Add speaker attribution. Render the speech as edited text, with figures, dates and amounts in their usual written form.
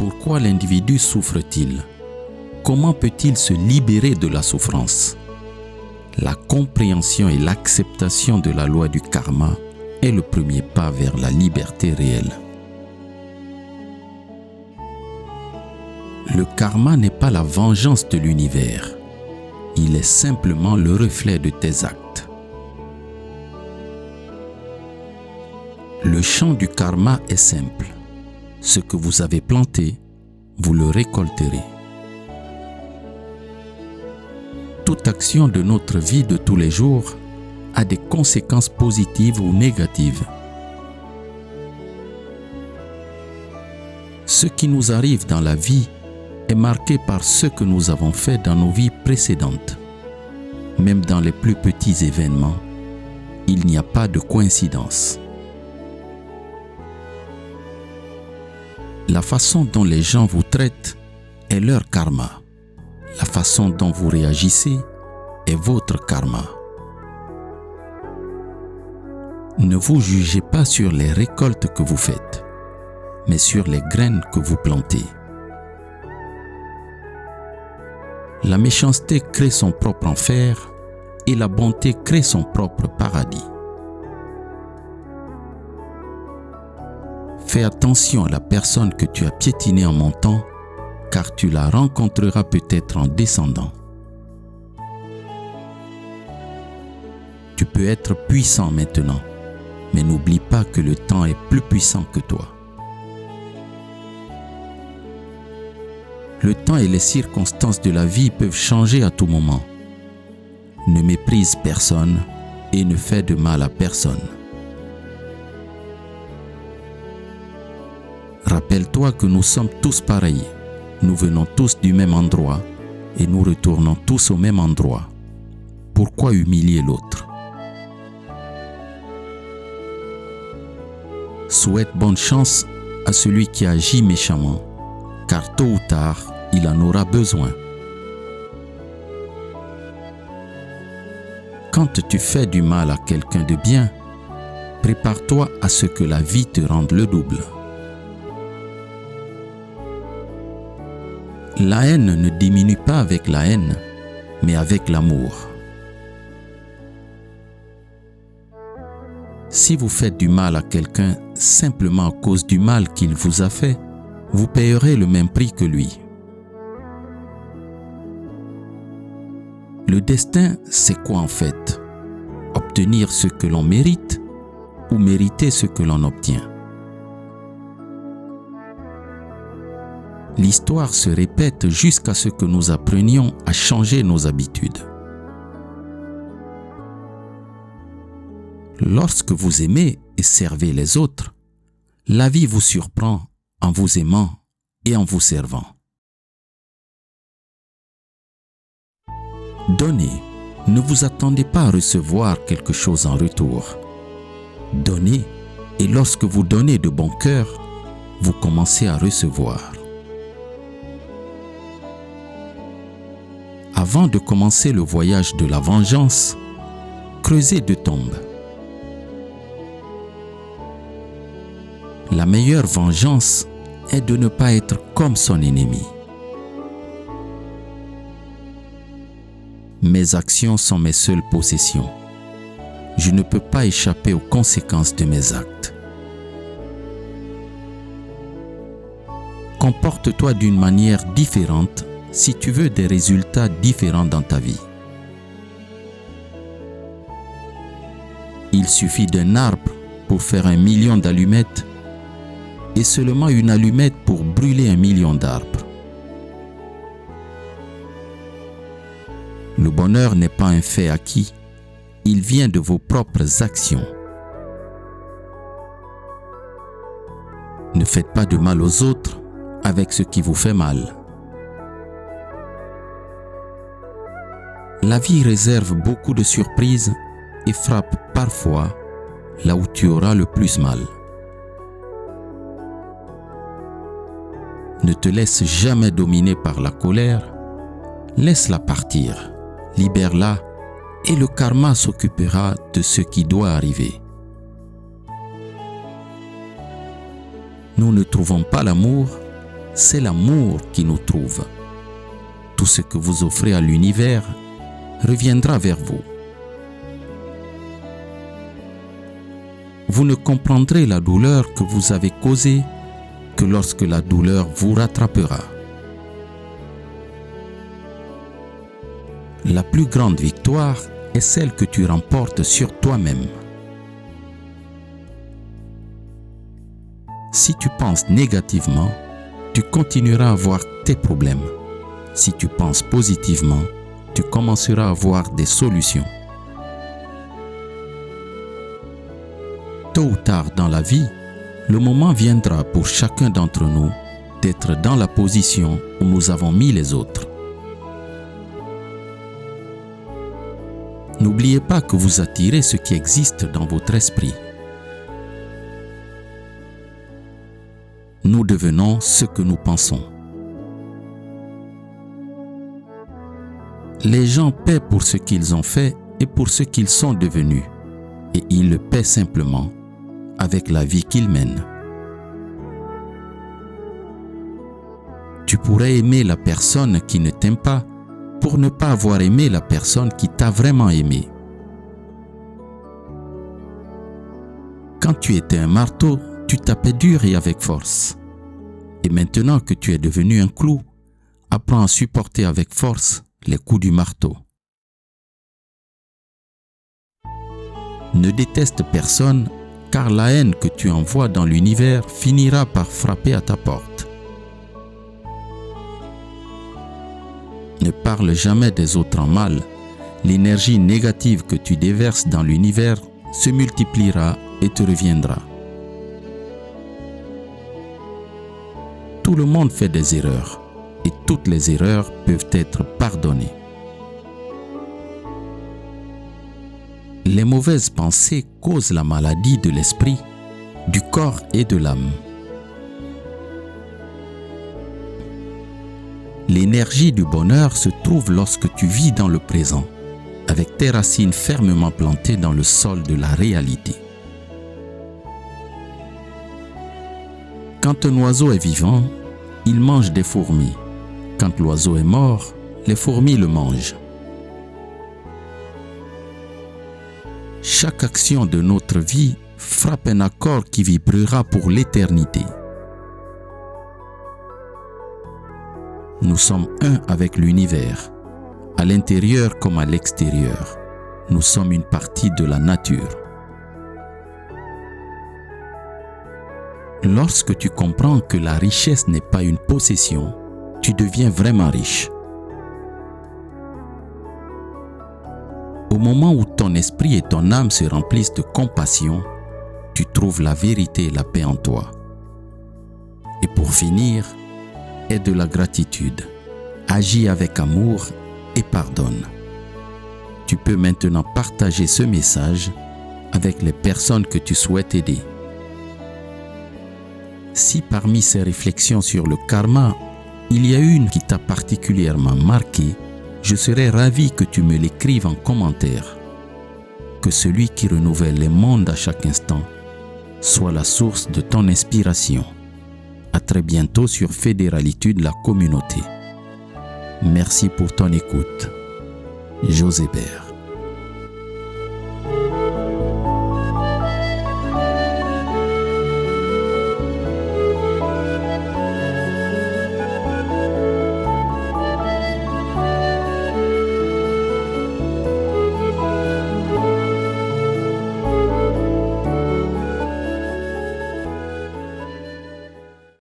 Speaker 1: Pourquoi l'individu souffre-t-il? Comment peut-il se libérer de la souffrance? La compréhension et l'acceptation de la loi du karma est le premier pas vers la liberté réelle. Le karma n'est pas la vengeance de l'univers. Il est simplement le reflet de tes actes. Le champ du karma est simple. Ce que vous avez planté, vous le récolterez. Toute action de notre vie de tous les jours a des conséquences positives ou négatives. Ce qui nous arrive dans la vie est marqué par ce que nous avons fait dans nos vies précédentes. Même dans les plus petits événements, il n'y a pas de coïncidence. La façon dont les gens vous traitent est leur karma. La façon dont vous réagissez est votre karma. Ne vous jugez pas sur les récoltes que vous faites, mais sur les graines que vous plantez. La méchanceté crée son propre enfer et la bonté crée son propre paradis. Fais attention à la personne que tu as piétinée en montant, car tu la rencontreras peut-être en descendant. Tu peux être puissant maintenant, mais n'oublie pas que le temps est plus puissant que toi. Le temps et les circonstances de la vie peuvent changer à tout moment. Ne méprise personne et ne fais de mal à personne. Rappelle-toi que nous sommes tous pareils. Nous venons tous du même endroit et nous retournons tous au même endroit. Pourquoi humilier l'autre? Souhaite bonne chance à celui qui agit méchamment, car tôt ou tard, il en aura besoin. Quand tu fais du mal à quelqu'un de bien, prépare-toi à ce que la vie te rende le double. La haine ne diminue pas avec la haine, mais avec l'amour. Si vous faites du mal à quelqu'un simplement à cause du mal qu'il vous a fait, vous payerez le même prix que lui. Le destin, c'est quoi en fait? Obtenir ce que l'on mérite ou mériter ce que l'on obtient? L'histoire se répète jusqu'à ce que nous apprenions à changer nos habitudes. Lorsque vous aimez et servez les autres, la vie vous surprend en vous aimant et en vous servant. Donnez, ne vous attendez pas à recevoir quelque chose en retour. Donnez, et lorsque vous donnez de bon cœur, vous commencez à recevoir. Avant de commencer le voyage de la vengeance, creusez deux tombes. La meilleure vengeance est de ne pas être comme son ennemi. Mes actions sont mes seules possessions. Je ne peux pas échapper aux conséquences de mes actes. Comporte-toi d'une manière différente si tu veux des résultats différents dans ta vie. Il suffit d'un arbre pour faire 1 million d'allumettes et seulement une allumette pour brûler 1 million d'arbres. Le bonheur n'est pas un fait acquis, il vient de vos propres actions. Ne faites pas de mal aux autres avec ce qui vous fait mal. La vie réserve beaucoup de surprises et frappe parfois là où tu auras le plus mal. Ne te laisse jamais dominer par la colère, laisse-la partir, libère-la et le karma s'occupera de ce qui doit arriver. Nous ne trouvons pas l'amour c'est l'amour qui nous trouve. Tout ce que vous offrez à l'univers reviendra vers vous. Vous ne comprendrez la douleur que vous avez causée que lorsque la douleur vous rattrapera. La plus grande victoire est celle que tu remportes sur toi-même. Si tu penses négativement, tu continueras à voir tes problèmes. Si tu penses positivement, tu commenceras à voir des solutions. Tôt ou tard dans la vie, le moment viendra pour chacun d'entre nous d'être dans la position où nous avons mis les autres. N'oubliez pas que vous attirez ce qui existe dans votre esprit. Nous devenons ce que nous pensons. Les gens paient pour ce qu'ils ont fait et pour ce qu'ils sont devenus, et ils le paient simplement avec la vie qu'ils mènent. Tu pourrais aimer la personne qui ne t'aime pas pour ne pas avoir aimé la personne qui t'a vraiment aimé. Quand tu étais un marteau, tu tapais dur et avec force. Et maintenant que tu es devenu un clou, apprends à supporter avec force les coups du marteau. Ne déteste personne, car la haine que tu envoies dans l'univers finira par frapper à ta porte. Ne parle jamais des autres en mal. L'énergie négative que tu déverses dans l'univers se multipliera et te reviendra. Tout le monde fait des erreurs et toutes les erreurs peuvent être pardonnées. Les mauvaises pensées causent la maladie de l'esprit, du corps et de l'âme. L'énergie du bonheur se trouve lorsque tu vis dans le présent, avec tes racines fermement plantées dans le sol de la réalité. Quand un oiseau est vivant, il mange des fourmis. Quand l'oiseau est mort, les fourmis le mangent. Chaque action de notre vie frappe un accord qui vibrera pour l'éternité. Nous sommes un avec l'univers, à l'intérieur comme à l'extérieur. Nous sommes une partie de la nature. Lorsque tu comprends que la richesse n'est pas une possession, tu deviens vraiment riche. Au moment où ton esprit et ton âme se remplissent de compassion, tu trouves la vérité et la paix en toi. Et pour finir, aie de la gratitude, agis avec amour et pardonne. Tu peux maintenant partager ce message avec les personnes que tu souhaites aider. Si parmi ces réflexions sur le karma, il y a une qui t'a particulièrement marqué, je serais ravi que tu me l'écrives en commentaire. Que celui qui renouvelle les mondes à chaque instant soit la source de ton inspiration. À très bientôt sur Fédéralitude, la communauté. Merci pour ton écoute. José Bert.